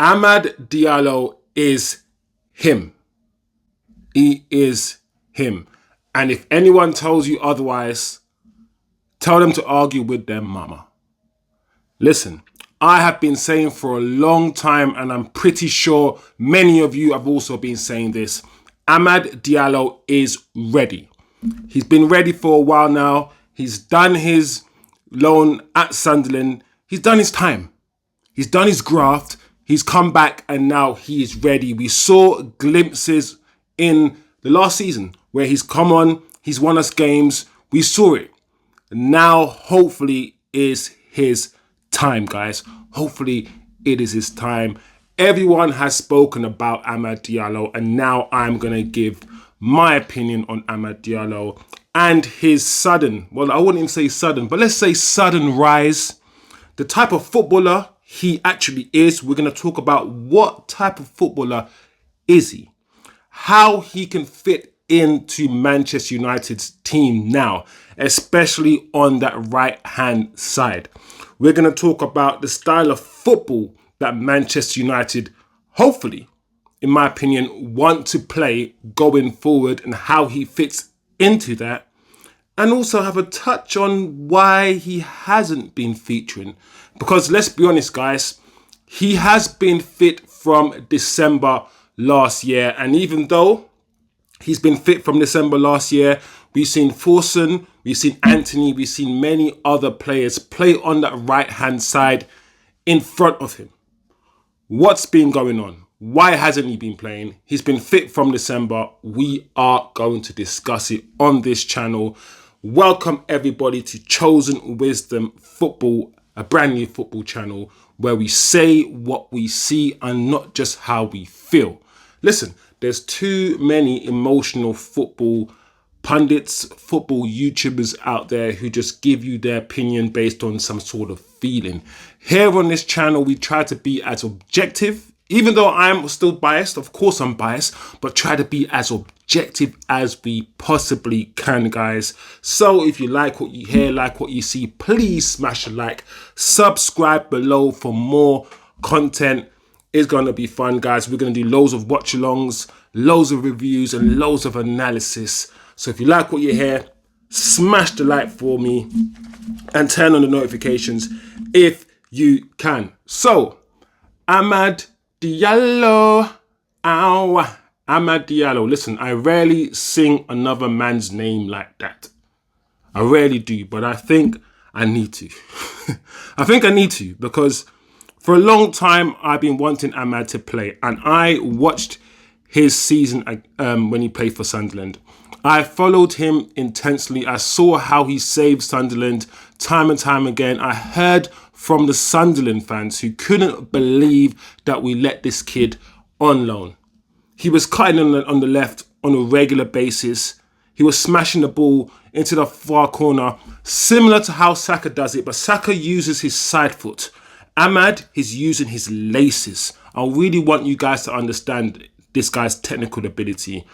Amad Diallo is him. He is him. And if anyone tells you otherwise, tell them to argue with their mama. Listen, I have been saying for a long time, and I'm pretty sure many of you have also been saying this, Amad Diallo is ready. He's been ready for a while now. He's done his loan at Sunderland. He's done his time. He's done his graft. He's come back and now he is ready. We saw glimpses in the last season where he's come on, he's won us games. We saw it. Now, hopefully, is his time, guys. Hopefully, it is his time. Everyone has spoken about Amad Diallo, and now I'm going to give my opinion on Amad Diallo and his sudden, well, I wouldn't even say sudden, but let's say sudden rise. The type of footballer he actually is. We're going to talk about what type of footballer is he, how he can fit into Manchester United's team now, especially on that right-hand side. We're going to talk about the style of football that Manchester United, hopefully, in my opinion, want to play going forward and how he fits into that. And also have a touch on why he hasn't been featuring. Because let's be honest, guys, he has been fit from December last year. And even though he's been fit from December last year, we've seen Forson, we've seen Anthony, we've seen many other players play on that right-hand side in front of him. What's been going on? Why hasn't he been playing? He's been fit from December. We are going to discuss it on this channel. Welcome everybody to Chosen Wisdom Football, a brand new football channel where we say what we see and not just how we feel. Listen, there's too many emotional football pundits, football YouTubers out there who just give you their opinion based on some sort of feeling. Here on this channel, we try to be as objective, even though I'm still biased, of course I'm biased, but try to be as objective as we possibly can, guys. So if you like what you hear, like what you see, please smash a like, subscribe below for more content. It's going to be fun, guys. We're going to do loads of watch-alongs, loads of reviews, and loads of analysis. So if you like what you hear, smash the like for me and turn on the notifications if you can. So, Amad Diallo. Ow. Amad Diallo. Listen, I rarely sing another man's name like that. I rarely do, but I think I need to. I think I need to because for a long time I've been wanting Amad to play, and I watched his season when he played for Sunderland. I followed him intensely. I saw how he saved Sunderland time and time again. I heard from the Sunderland fans who couldn't believe that we let this kid on loan. He was cutting on the left on a regular basis. He was smashing the ball into the far corner, similar to how Saka does it, but Saka uses his side foot. Amad is using his laces. I really want you guys to understand this guy's technical ability.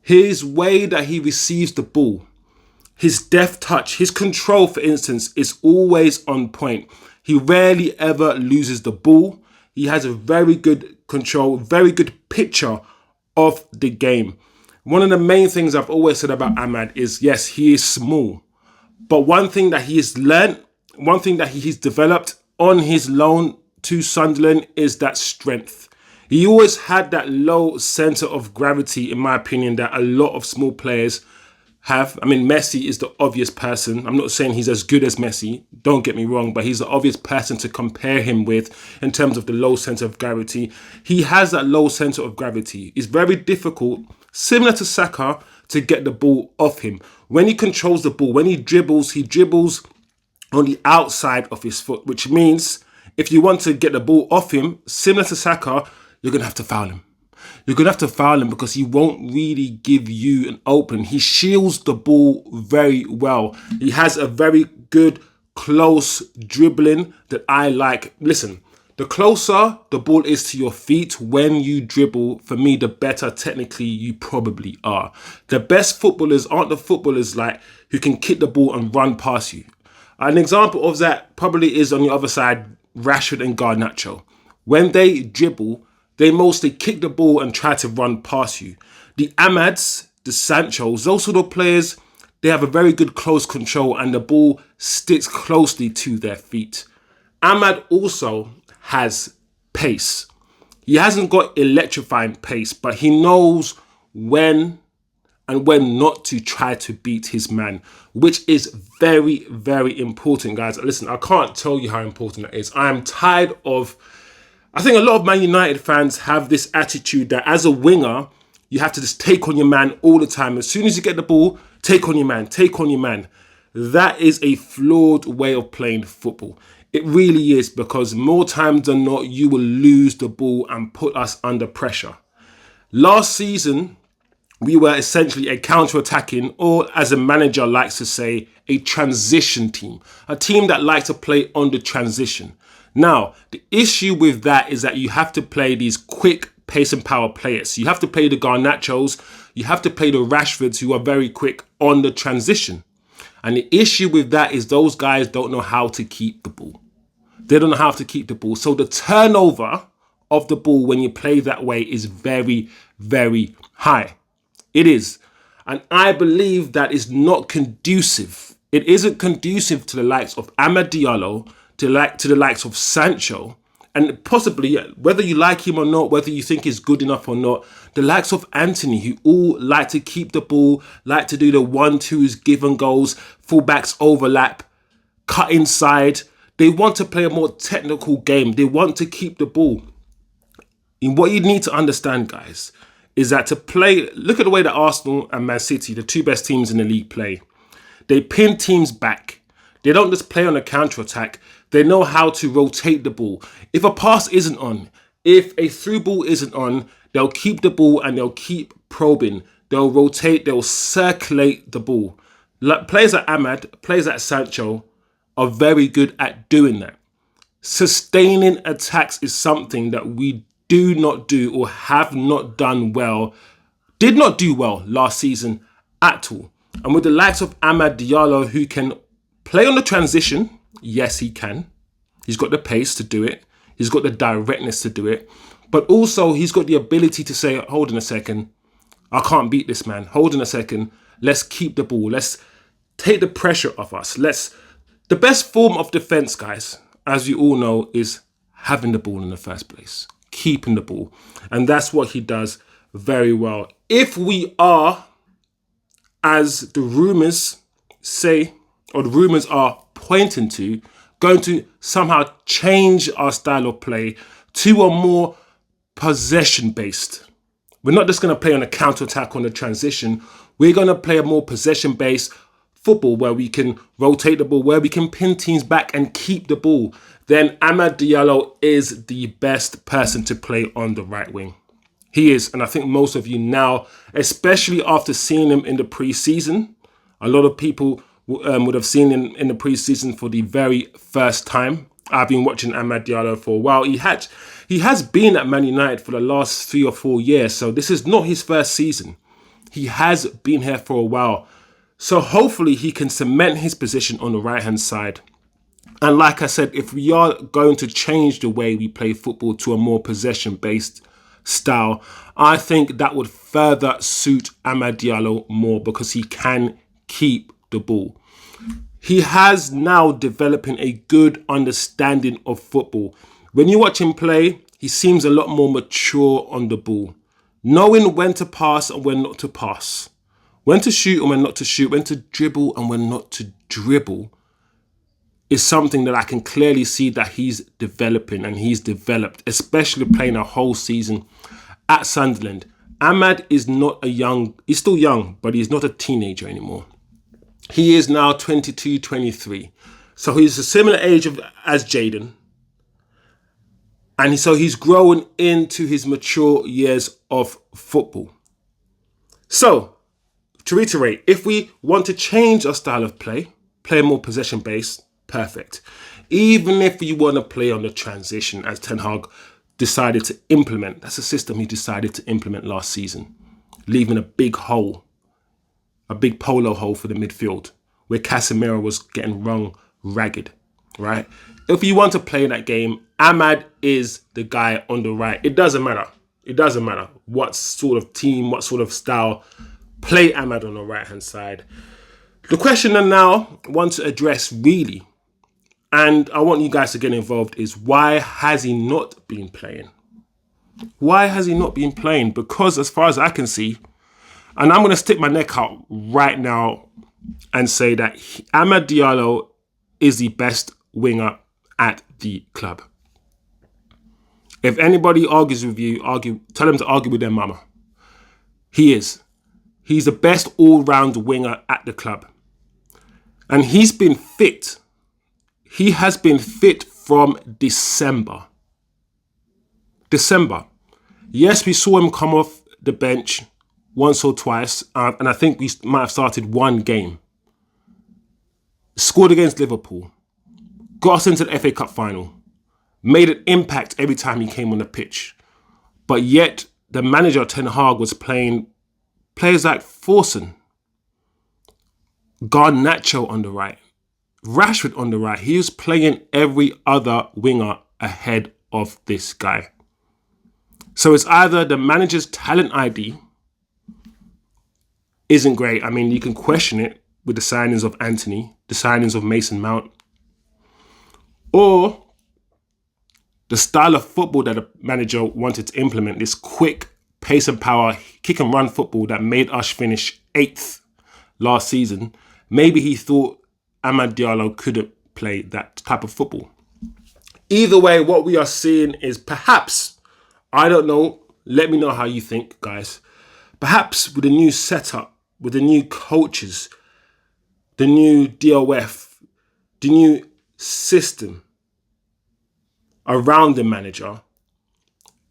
His way that he receives the ball, his deft touch, his control, for instance, is always on point. He rarely ever loses the ball. He has a very good control, very good picture of the game. One of the main things I've always said about Amad is, yes, he is small. But one thing that he has learned, one thing that he's developed on his loan to Sunderland is that strength. He always had that low center of gravity, in my opinion, that a lot of small players have. I mean, Messi is the obvious person. I'm not saying he's as good as Messi, don't get me wrong, but he's the obvious person to compare him with in terms of the low center of gravity. He has that low center of gravity. It's very difficult, similar to Saka, to get the ball off him. When he controls the ball, when he dribbles on the outside of his foot, which means if you want to get the ball off him, similar to Saka, you're going to have to foul him. You're going to have to foul him because he won't really give you an open. He shields the ball very well. He has a very good close dribbling that I like. Listen, the closer the ball is to your feet when you dribble, for me, the better technically you probably are. The best footballers aren't the footballers like who can kick the ball and run past you. An example of that probably is on the other side, Rashford and Garnacho. When they dribble, they mostly kick the ball and try to run past you. The Amads, the Sanchos, those sort of players, they have a very good close control and the ball sticks closely to their feet. Amad also has pace. He hasn't got electrifying pace, but he knows when and when not to try to beat his man, which is very, very important, guys. Listen, I can't tell you how important that is. I am tired of, I think a lot of Man United fans have this attitude that as a winger, you have to just take on your man all the time. As soon as you get the ball, take on your man, take on your man. That is a flawed way of playing football. It really is, because more times than not, you will lose the ball and put us under pressure. Last season, we were essentially a counter-attacking, or as a manager likes to say, a transition team. A team that likes to play on the transition. Now, the issue with that is that you have to play these quick pace and power players. You have to play the Garnachos, you have to play the Rashfords who are very quick on the transition. And the issue with that is those guys don't know how to keep the ball. They don't know how to keep the ball. So the turnover of the ball when you play that way is very, very high. It is. And I believe that is not conducive. It isn't conducive to the likes of Amad Diallo, to the likes of Sancho, and possibly, whether you like him or not, whether you think he's good enough or not, the likes of Anthony, who all like to keep the ball, like to do the 1-2s, give and goals, fullbacks overlap, cut inside. They want to play a more technical game. They want to keep the ball. And what you need to understand, guys, is that to play, look at the way that Arsenal and Man City, the two best teams in the league, play. They pin teams back. They don't just play on a counter-attack. They know how to rotate the ball. If a pass isn't on, if a through ball isn't on, they'll keep the ball and they'll keep probing. They'll rotate, they'll circulate the ball. Like players like Amad, players like Sancho are very good at doing that. Sustaining attacks is something that we do not do or have not done well, did not do well last season at all. And with the likes of Amad Diallo, who can play on the transition, yes, he can. He's got the pace to do it. He's got the directness to do it. But also, he's got the ability to say, hold on a second, I can't beat this man. Hold on a second, let's keep the ball. Let's take the pressure off us. The best form of defense, guys, as you all know, is having the ball in the first place. Keeping the ball. And that's what he does very well. If we are, as the rumours say, or the rumours are pointing to, going to somehow change our style of play to a more possession-based. We're not just going to play on a counter-attack on the transition. We're going to play a more possession-based football where we can rotate the ball, where we can pin teams back and keep the ball. Then Amad Diallo is the best person to play on the right wing. He is, and I think most of you now, especially after seeing him in the pre-season, a lot of people would have seen him in the pre-season for the very first time. I've been watching Amad Diallo for a while. He has been at Man United for the last 3 or 4 years, so this is not his first season. He has been here for a while. So hopefully he can cement his position on the right-hand side. And like I said, if we are going to change the way we play football to a more possession-based style, I think that would further suit Amad Diallo more because he can keep the ball. He has now developing a good understanding of football. When you watch him play, he seems a lot more mature on the ball, knowing when to pass and when not to pass, when to shoot and when not to shoot, when to dribble and when not to dribble, is something that I can clearly see that he's developing and he's developed, especially playing a whole season at Sunderland. Amad is not he's still young, but he's not a teenager anymore. He is now 22, 23. So he's a similar age as Jadon. And so he's growing into his mature years of football. So, to reiterate, if we want to change our style of play more possession-based, perfect. Even if you want to play on the transition, as Ten Hag decided to implement, that's a system he decided to implement last season, leaving a big hole, a big polo hole for the midfield, where Casemiro was getting rung ragged, right? if you want to play that game, Amad is the guy on the right. It doesn't matter. It doesn't matter what sort of team, what sort of style. Play Amad on the right-hand side. The question I now want to address really, and I want you guys to get involved, is why has he not been playing? Why has he not been playing? Because as far as I can see, and I'm going to stick my neck out right now and say that Amad Diallo is the best winger at the club. If anybody argues with you, tell them to argue with their mama. He is. He's the best all-round winger at the club. And he's been fit. He has been fit from December. Yes, we saw him come off the bench once or twice, and I think we might have started one game. Scored against Liverpool. Got us into the FA Cup final. Made an impact every time he came on the pitch. But yet, the manager, Ten Hag, was playing players like Forson, Garnacho on the right, Rashford on the right. He was playing every other winger ahead of this guy. So it's either the manager's talent ID isn't great. I mean, you can question it with the signings of Anthony, the signings of Mason Mount, or the style of football that the manager wanted to implement, this quick pace and power, kick and run football that made us finish 8th last season. Maybe he thought Amad Diallo couldn't play that type of football. Either way, what we are seeing is perhaps, I don't know, let me know how you think, guys. Perhaps with a new setup, with the new coaches, the new DOF, the new system around the manager,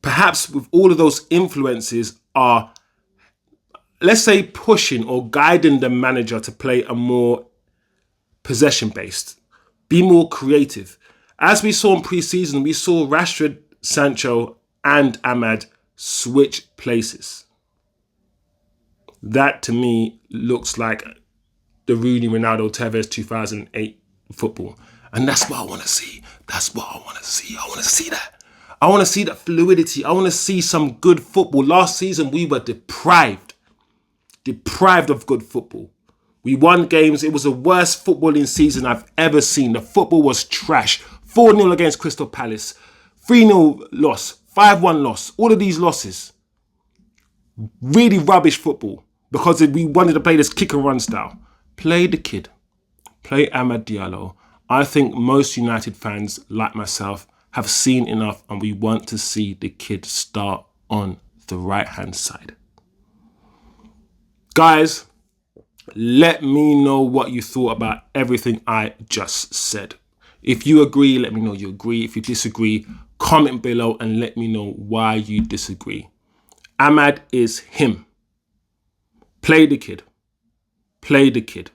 perhaps with all of those influences are, let's say, pushing or guiding the manager to play a more possession-based, be more creative. As we saw in pre-season, we saw Rashford, Sancho and Amad switch places. That, to me, looks like the Rooney, Ronaldo, Tevez 2008 football. And that's what I want to see. That's what I want to see. I want to see that. I want to see that fluidity. I want to see some good football. Last season, we were deprived of good football. We won games. It was the worst footballing season I've ever seen. The football was trash. 4-0 against Crystal Palace. 3-0 loss. 5-1 loss. All of these losses. Really rubbish football. Because we wanted to play this kick and run style. Play the kid. Play Amad Diallo. I think most United fans, like myself, have seen enough and we want to see the kid start on the right-hand side. Guys, let me know what you thought about everything I just said. If you agree, let me know you agree. If you disagree, comment below and let me know why you disagree. Amad is him. Play the kid. Play the kid.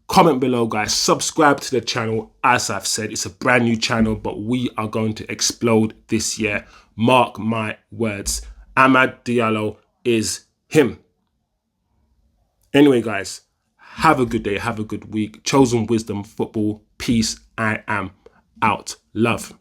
Comment below, guys. Subscribe to the channel. As I've said, it's a brand new channel, but we are going to explode this year. Mark my words. Amad Diallo is him. Anyway, guys, have a good day. Have a good week. Chosen Wisdom Football. Peace. I am out. Love.